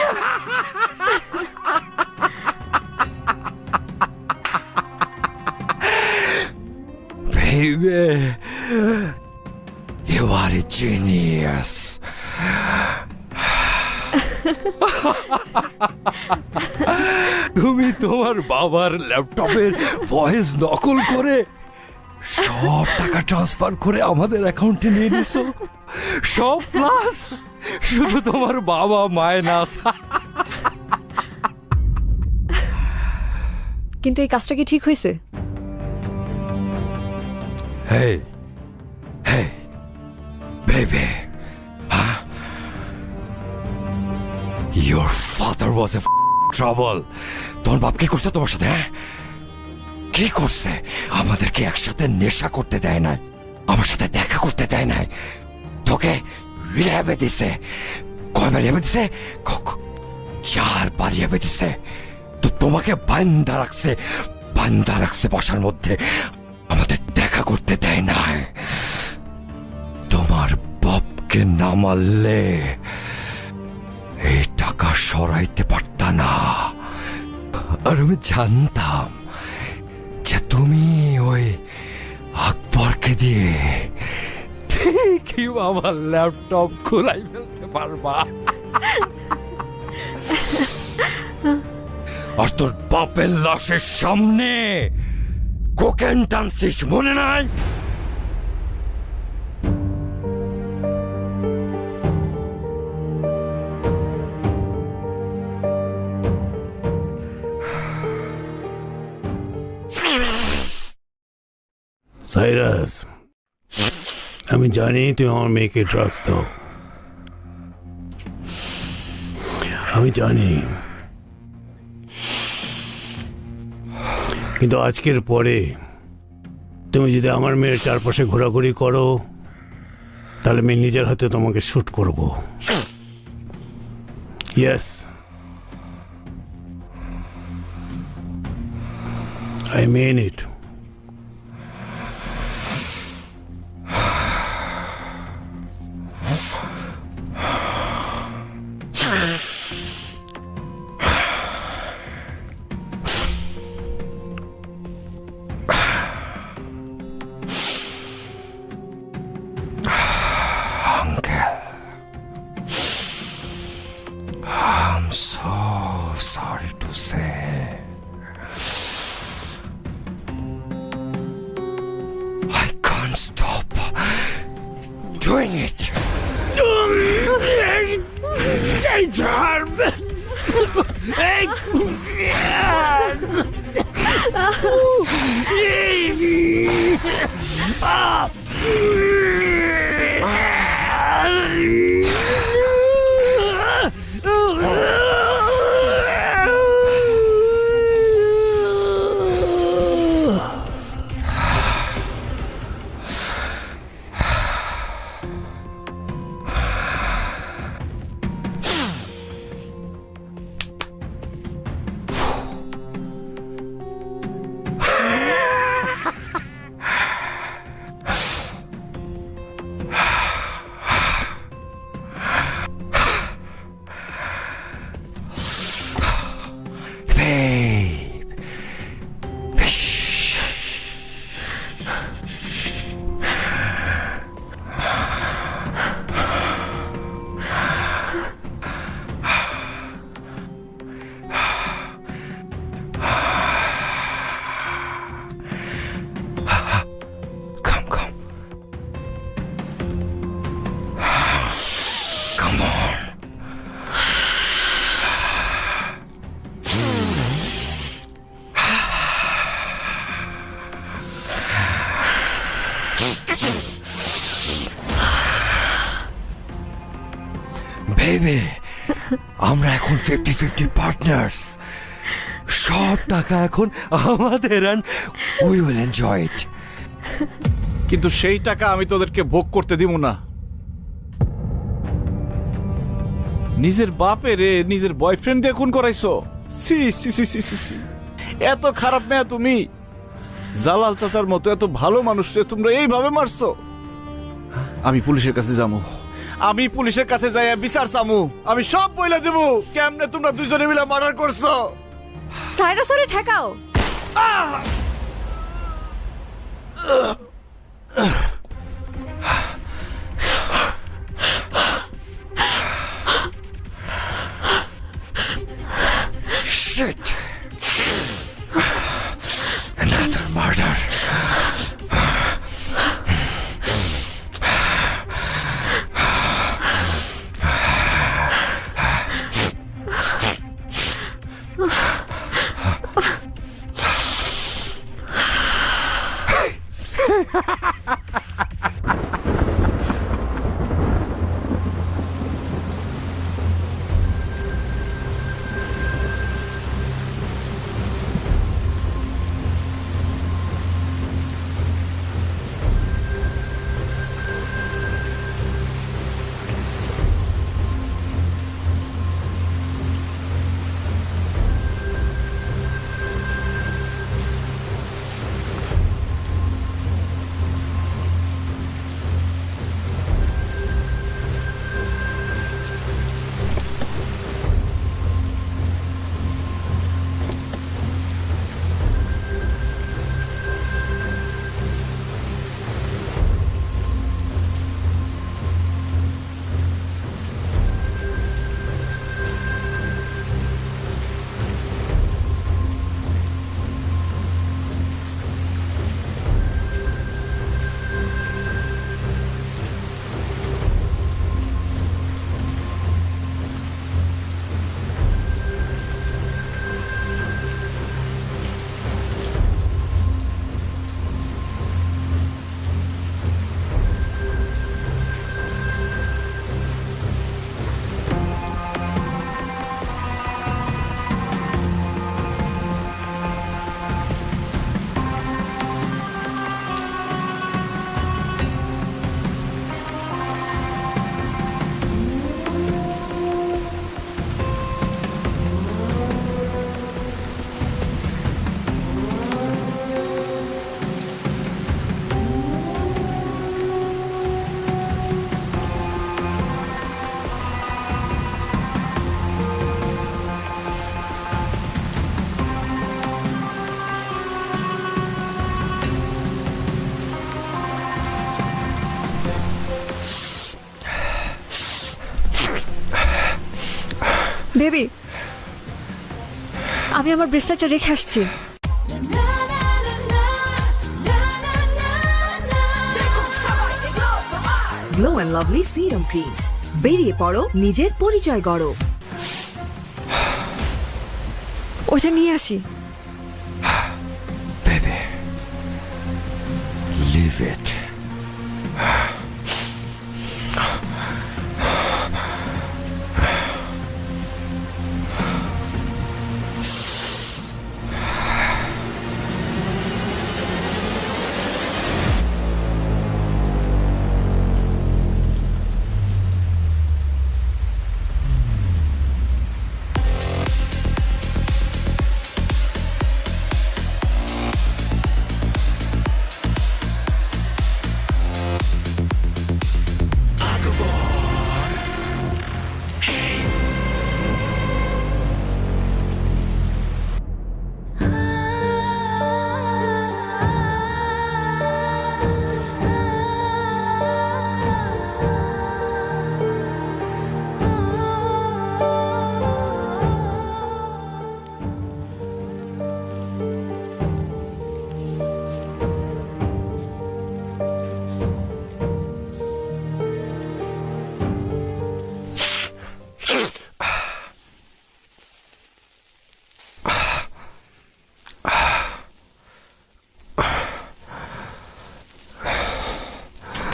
Baby, you are a genius. তুমি তোমার বাবার ল্যাপটপের ভয়েস নকল করে সব টাকা ট্রান্সফার করে আমাদের অ্যাকাউন্টে নিয়ে নিছো। সব প্লাস শুধু তোমার বাবা মাইনাস। কিন্তু এই কাজটা কি ঠিক হয়েছে? Hey, hey, baby, huh? Your father was a trouble. তোমার বাপ কি করছে তোমার সাথে? হ্যাঁ, কি করছে? আমাদেরকে একসাথে নেশা করতে দেয় নাই, আমার সাথে দেখা করতে দেয় নাই, তোকে রিহ্যাবে দিছে। কয়বার রিহ্যাবে দিছে? 4বার রিহ্যাবে দিছে। তো তোমাকে বান্দা রাখছে বাসার মধ্যে, আমাদের দেখা করতে দেয় না। তোমার বাপকে না মারলে এই টাকা সরাইতে পারতা না। আর আমি জানতাম যে তুমি ওই আকবরকে দিয়ে ঠিকই আমার ল্যাপটপ খোলাই ফেলতে পারবা। আর তোর বাপের লাশের সামনে কোকেন টানছিস, মনে নাই? সাইরাস, আমি জানি তুমি আমার মেয়েকে ড্রাগস দাও, আমি জানি, কিন্তু আজকের পরে তুমি যদি আমার মেয়ের চারপাশে ঘোরাঘুরি করো তাহলে আমি নিজের হাতে তোমাকে শুট করব। Yes, I mean it. I'm so sorry to say. I can't stop doing it. আমরা এখন 50-50 পার্টনার্স। সব টাকা এখন আমাদের, and we will enjoy it. কিন্তু সেই টাকা আমি তোদেরকে ভোগ করতে দিব না। নিজের বাপের নিজের বয়ফ্রেন্ড দিয়ে খুন করাইছো। সি সি সি সি সি। এত খারাপ মেয়া তুমি? জালাল চাচার মতো এত ভালো মানুষরে তোমরা এইভাবে মারছো? আমি পুলিশের কাছে যাবো। আমি পুলিশের কাছে যাই বিচার চামু। আমি সব বইলা দেব কেমনে তোমরা দুজনে মিলে মার্ডার করছো। সাইরা সরে ঠেকাও। Shit! Another murder. বেবি, আমি আমার ব্রেসলেটটা রেখে আসছি। Glow and lovely serum cream, বেরিয়ে পড়ো, নিজের পরিচয় গড়ো। ওটা নিয়ে আসি। Baby, leave it.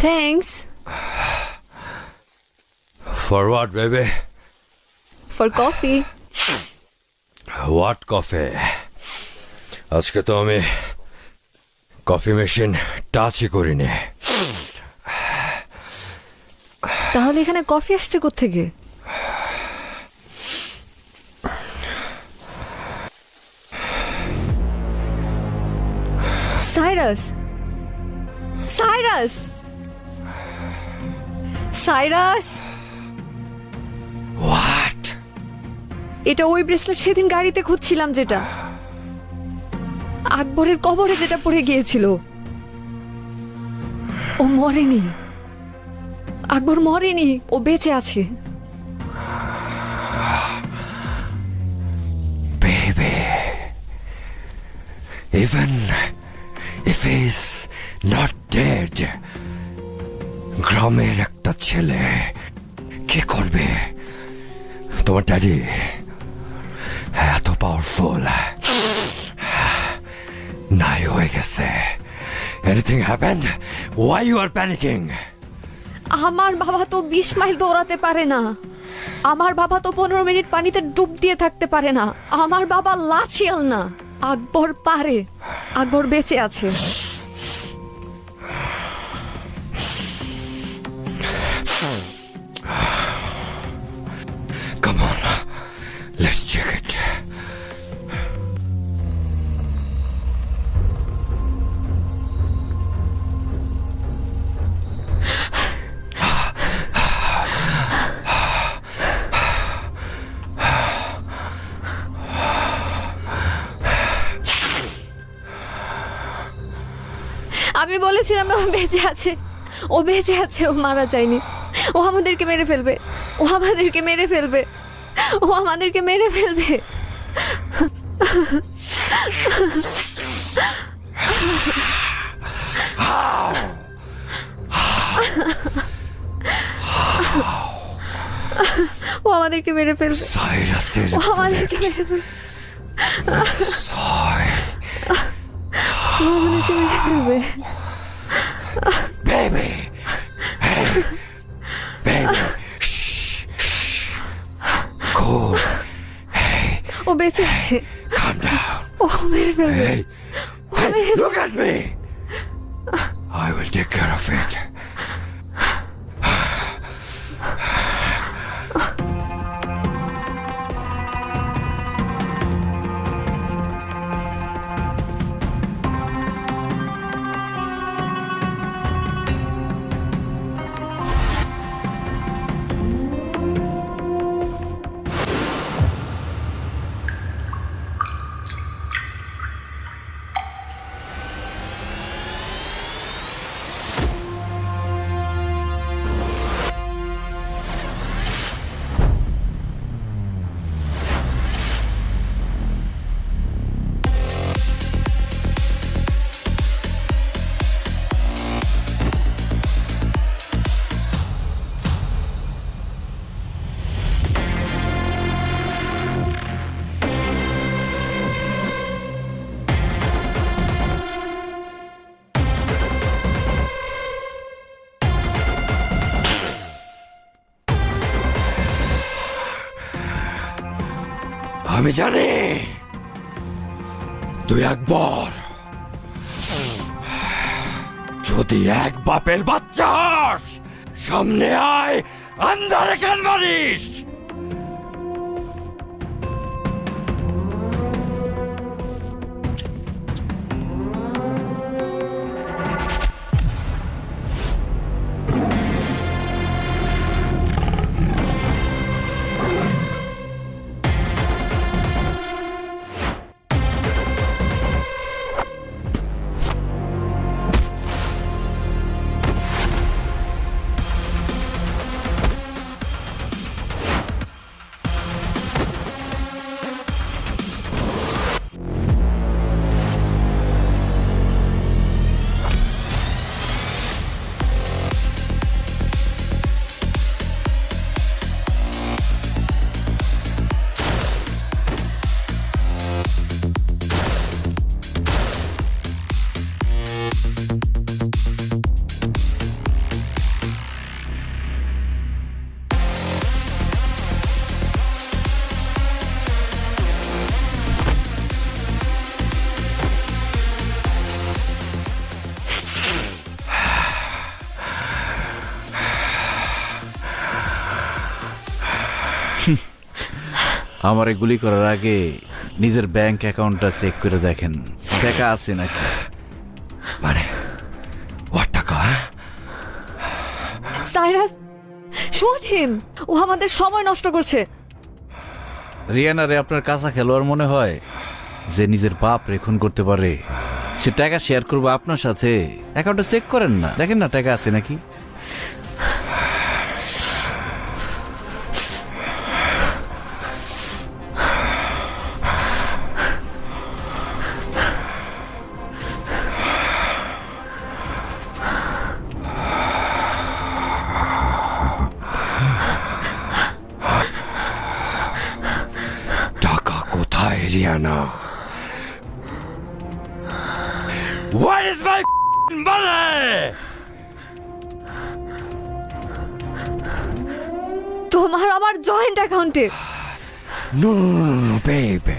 Thanks. For what, baby? For coffee. What coffee? আজকে তো আমি কফি মেশিন টাচই করিনি। তাহলে এখানে কফি আসছে কোত্থেকে? Cyrus, Cyrus, Cyrus! হোয়াট? এটা ওই ব্রেসলেট সেদিন গাড়িতে খুঁজছিলাম, যেটা আকবরের কবরে যেটা পড়ে গিয়েছিল। ও মরেনি, আকবর মরেনি, ও বেঁচে আছে। Baby, even if he's not dead, গ্রামের একটা ছেলে কি করবে? তোমার ড্যাডি এত পাওয়ারফুল, নাই হয়ে গেছে। Anything happened? Why you are panicking? আমার বাবা তো 20 মাইল দৌড়াতে পারে না। আমার বাবা তো 15 মিনিট পানিতে ডুব দিয়ে থাকতে পারে না। আমার বাবা লাচিয়াল না। আকবর পারে, আকবর বেঁচে আছে। Come on, let's check it. আমি বলেছিলাম না ও বেঁচে আছে, ও বেঁচে আছে, ও মারা যায়নি। ও আমাদেরকে মেরে ফেলবে, ও আমাদেরকে মেরে ফেলবে, ও আমাদেরকে মেরে ফেলবে। ও আমাদেরকে মেরে ফেলবে, সাইরাসের ও আমাদেরকে মেরে ফেলবে, সাই ও আমাদেরকে মেরে ফেলবে। Baby! Hey! Baby! Shh! Shh! Cool! Hey! ও বেঁচে আছে, Calm down! ও মেরে ফেলবে। Hey! Hey! Look at me! I will take care of it. আমি জানি তুই আকবর, যদি এক বাপের বাচ্চা হস, সামনে আয়, আন্ধারে কেন মারিস? আমার গুলি করার আগে নিজের ব্যাংক অ্যাকাউন্টটা চেক করে দেখেন টাকা আছে নাকি। মানে ওর টাকা? Cyrus, shoot him. ও আমাদের সময় নষ্ট করছে। রিয়ানারে আপনার কাঁচা খেলোয়াড় মনে হয় যে নিজের বাপ রে খুন করতে পারে? সে টাকা শেয়ার করবো আপনার সাথে, অ্যাকাউন্টে চেক করেন না, দেখেন না টাকা আছে নাকি। টাকা কোথায় Rihanna? Where is my money? তোমার আমার জয়েন্ট অ্যাকাউন্টে। No, no, no, no, no, babe.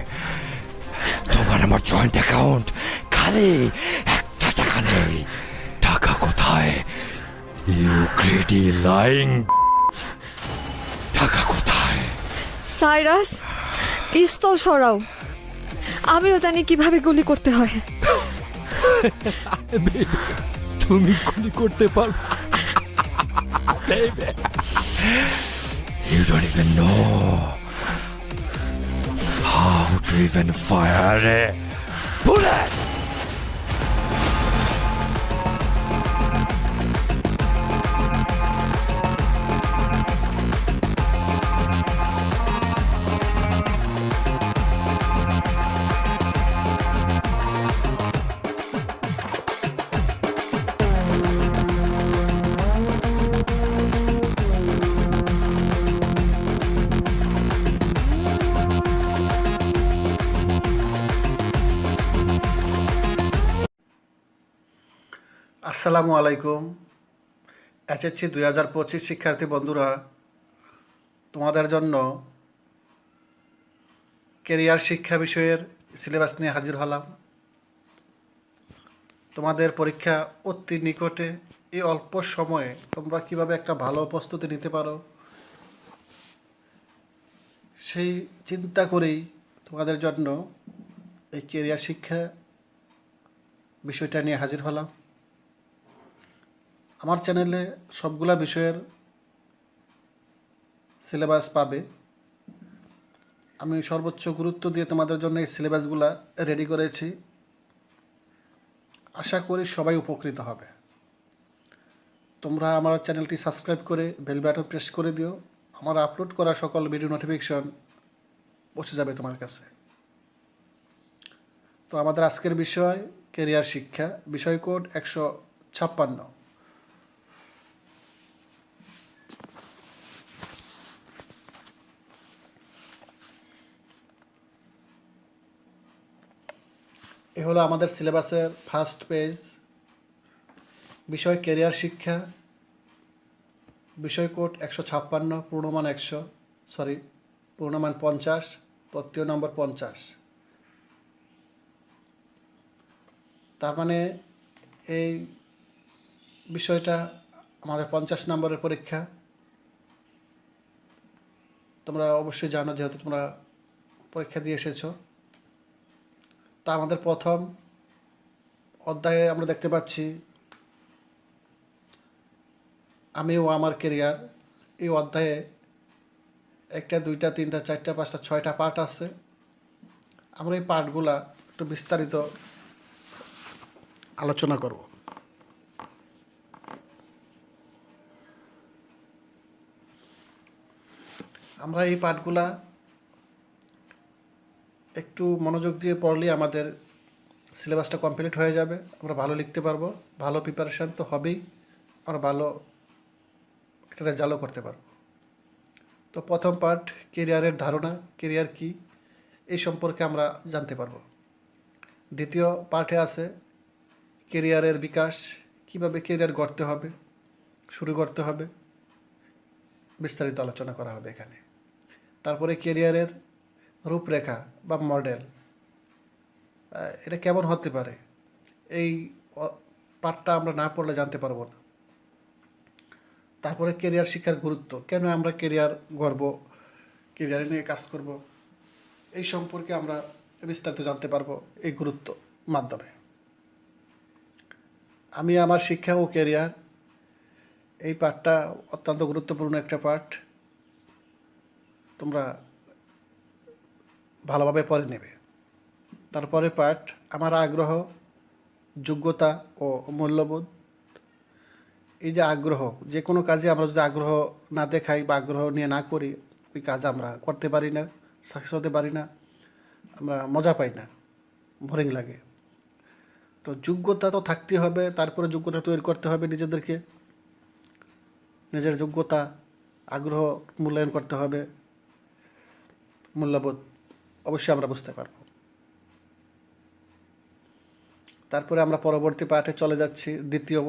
তোমার আমার জয়েন্ট অ্যাকাউন্ট খালি, একটা টাকা নেই। টাকা কোথায়? You greedy lying. টাকা কোথায়? সাইরাস, পিস্তল সরাও। আমিও জানি কিভাবে গুলি করতে হয়। তুমি গুলি করতে পারো? You don't even know how to even fire a bullet. আসসালামু আলাইকুম। HSC 2025 শিক্ষার্থী বন্ধুরা, তোমাদের জন্য কেরিয়ার শিক্ষা বিষয়ের সিলেবাস নিয়ে হাজির হলাম। তোমাদের পরীক্ষা অতি নিকটে। এই অল্প সময়ে তোমরা কিভাবে একটা ভালো প্রস্তুতি নিতে পারো সেই চিন্তা করেই তোমাদের জন্য এই কেরিয়ার শিক্ষা বিষয়টা নিয়ে হাজির হলাম। আমার চ্যানেলে সবগুলা বিষয়ের সিলেবাস পাবে। আমি সর্বোচ্চ গুরুত্ব দিয়ে তোমাদের জন্য এই সিলেবাসগুলা রেডি করেছি। আশা করি সবাই উপকৃত হবে। তোমরা আমার চ্যানেলটি সাবস্ক্রাইব করে বেল বাটন প্রেস করে দিও। আমার আপলোড করা সকল ভিডিও নোটিফিকেশন পৌঁছে যাবে তোমার কাছে। তো আমাদের আজকের বিষয় কেরিয়ার শিক্ষা, বিষয় কোড 156। এ হলো আমাদের সিলেবাসের ফার্স্ট পেজ। বিষয় কেরিয়ার শিক্ষা, বিষয় কোড 156, পূর্ণমান 50, তত্ত্বীয় নম্বর 50। তার মানে এই বিষয়টা আমাদের 50 নম্বরের পরীক্ষা। তোমরা অবশ্যই জানো, যেহেতু তোমরা পরীক্ষা দিয়ে এসেছো। তা আমাদের প্রথম অধ্যায়ে আমরা দেখতে পাচ্ছি আমি ও আমার কেরিয়ার। এই অধ্যায়ে 1, 2, 3, 4, 5, 6টা পার্ট আছে। আমরা এই পার্টগুলা একটু বিস্তারিত আলোচনা করব। আমরা এই পার্টগুলা একটু মনোযোগ দিয়ে পড়লে আমাদের সিলেবাসটা কমপ্লিট হয়ে যাবে। আমরা ভালো লিখতে পারবো, ভালো প্রিপারেশান তো হবেই, আমরা ভালো একটা রেজাল্টও করতে পারবো। তো প্রথম পার্ট কেরিয়ারের ধারণা, কেরিয়ার কি এই সম্পর্কে আমরা জানতে পারবো। দ্বিতীয় পার্টে আছে কেরিয়ারের বিকাশ, কিভাবে কেরিয়ার গড়তে হবে, শুরু করতে হবে, বিস্তারিত আলোচনা করা হবে এখানে। তারপরে কেরিয়ারের রূপরেখা বা মডেল, এটা কেমন হতে পারে, এই পার্টটা আমরা না পড়লে জানতে পারবো না। তারপরে কেরিয়ার শিক্ষার গুরুত্ব, কেন আমরা কেরিয়ার গড়ব, কেরিয়ার নিয়ে কাজ করব, এই সম্পর্কে আমরা বিস্তারিত জানতে পারবো এই গুরুত্ব মাধ্যমে। আমি আমার শিক্ষা ও ক্যারিয়ার এই পার্টটা অত্যন্ত গুরুত্বপূর্ণ একটা পার্ট, তোমরা ভালোভাবে পড়ে নেবে। তারপরে পার্ট আমার আগ্রহ, যোগ্যতা ও মূল্যবোধ। এই যে আগ্রহ, যে কোনো কাজে আমরা যদি আগ্রহ না দেখাই বা আগ্রহ নিয়ে না করি, ওই কাজ আমরা করতে পারি না, সাকসেস হতে পারি না, আমরা মজা পাই না, বোরিং লাগে। তো যোগ্যতা তো থাকতে হবে, তারপরে যোগ্যতা তৈরি করতে হবে নিজেদেরকে, নিজের যোগ্যতা আগ্রহ মূল্যায়ন করতে হবে, মূল্যবোধ অবশ্যই আমরা বুঝতে পারব। তারপরে আমরা পরবর্তী পাঠে চলে যাচ্ছি দ্বিতীয়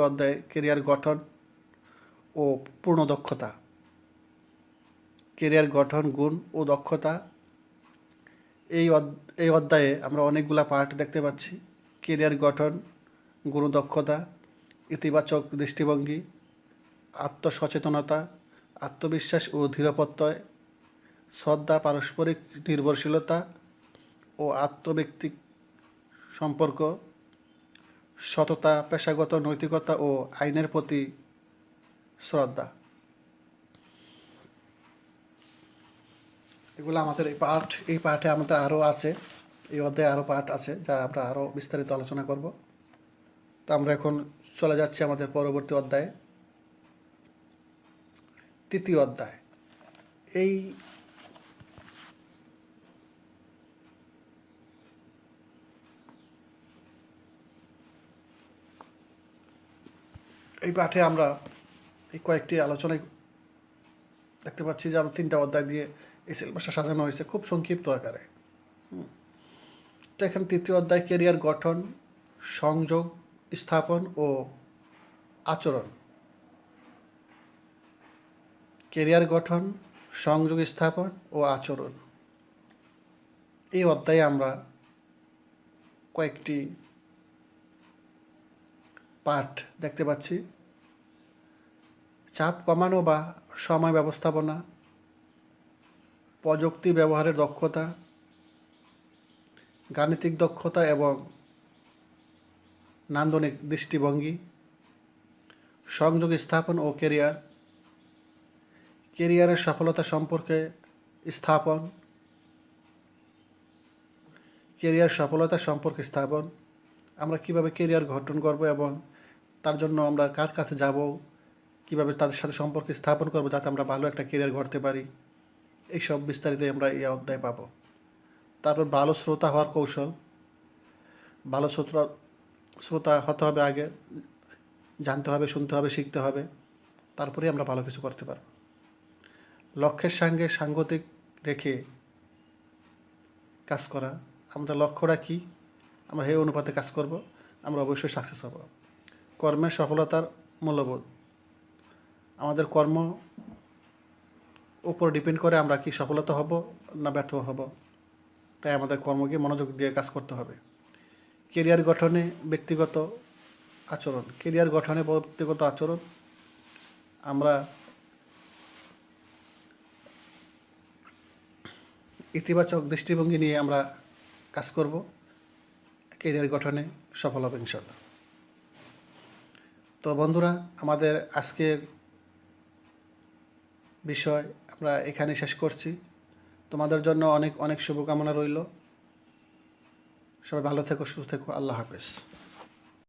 অধ্যায় ক্যারিয়ার গঠন ও পূর্ণ দক্ষতা। ক্যারিয়ার গঠন, গুণ ও দক্ষতা। এই অধ্যায়ে আমরা অনেকগুলা পার্ট দেখতে পাচ্ছি। ক্যারিয়ার গঠন, গুণ ও দক্ষতা, ইতিবাচক দৃষ্টিভঙ্গি, আত্মসচেতনতা, আত্মবিশ্বাস ও দৃঢ়প্রত্যয়, শ্রদ্ধা, পারস্পরিক নির্ভরশীলতা ও আত্মব্যক্তিক সম্পর্ক, সততা, পেশাগত নৈতিকতা ও আইনের প্রতি শ্রদ্ধা। এগুলো আমাদের এই পার্টে আমাদের আরও আছে, এই অধ্যায়ে আরও পার্ট আছে যা আমরা আরও বিস্তারিত আলোচনা করব। তো আমরা এখন চলে যাচ্ছি আমাদের পরবর্তী অধ্যায়ে, তৃতীয় অধ্যায়। এই পাঠে আমরা এই কয়েকটি আলোচনায় দেখতে পাচ্ছি যে আমরা 3টা অধ্যায় দিয়ে এই সিলেবাসটা সাজানো হয়েছে খুব সংক্ষিপ্ত আকারে। তো এখানে তৃতীয় অধ্যায় ক্যারিয়ার গঠন, সংযোগ স্থাপন ও আচরণ। ক্যারিয়ার গঠন, সংযোগ স্থাপন ও আচরণ। এই অধ্যায়ে আমরা কয়েকটি পাঠ দেখতে পাচ্ছি। চাপ কমানো বা সময় ব্যবস্থাপনা, প্রযুক্তি ব্যবহারের দক্ষতা, গাণিতিক দক্ষতা এবং নান্দনিক দৃষ্টিভঙ্গি, সংযোগ স্থাপন ও ক্যারিয়ারের সফলতা সম্পর্কে স্থাপন, আমরা কিভাবে ক্যারিয়ার গঠন করব এবং তার জন্য আমরা কার কাছে যাব, কিভাবে তাদের সাথে সম্পর্ক স্থাপন করব যাতে আমরা ভালো একটা ক্যারিয়ার গড়তে পারি, এইসব বিস্তারিত আমরা এই অধ্যায় পাব। তারপর ভালো শ্রোতা হওয়ার কৌশল। ভালো শ্রোতা হতে হবে, আগে জানতে হবে, শুনতে হবে, শিখতে হবে, তারপরে আমরা ভালো কিছু করতে পারব। লক্ষ্যের সঙ্গে সাংগতিক রেখে কাজ করা। আমাদের লক্ষ্যটা কী, আমরা সেই অনুপাতে কাজ করব, আমরা অবশ্যই সাকসেস হব। কর্মের সফলতার মূল্যবোধ। আমাদের কর্ম উপর ডিপেন্ড করে আমরা কি সফলতা হব না ব্যর্থ হব, তাই আমাদের কর্মকে মনোযোগ দিয়ে কাজ করতে হবে। ক্যারিয়ার গঠনে ব্যক্তিগত আচরণ। আমরা ইতিবাচক দৃষ্টিভঙ্গি নিয়ে আমরা কাজ করব, ক্যারিয়ার গঠনে সফল হবে ইনশাল্লাহ। তো বন্ধুরা, আমাদের আজকের বিষয় আমরা এখানে শেষ করছি। তোমাদের জন্য অনেক অনেক শুভকামনা রইল। সবাই ভালো থেকো, সুস্থ থেকো। আল্লাহ হাফেজ।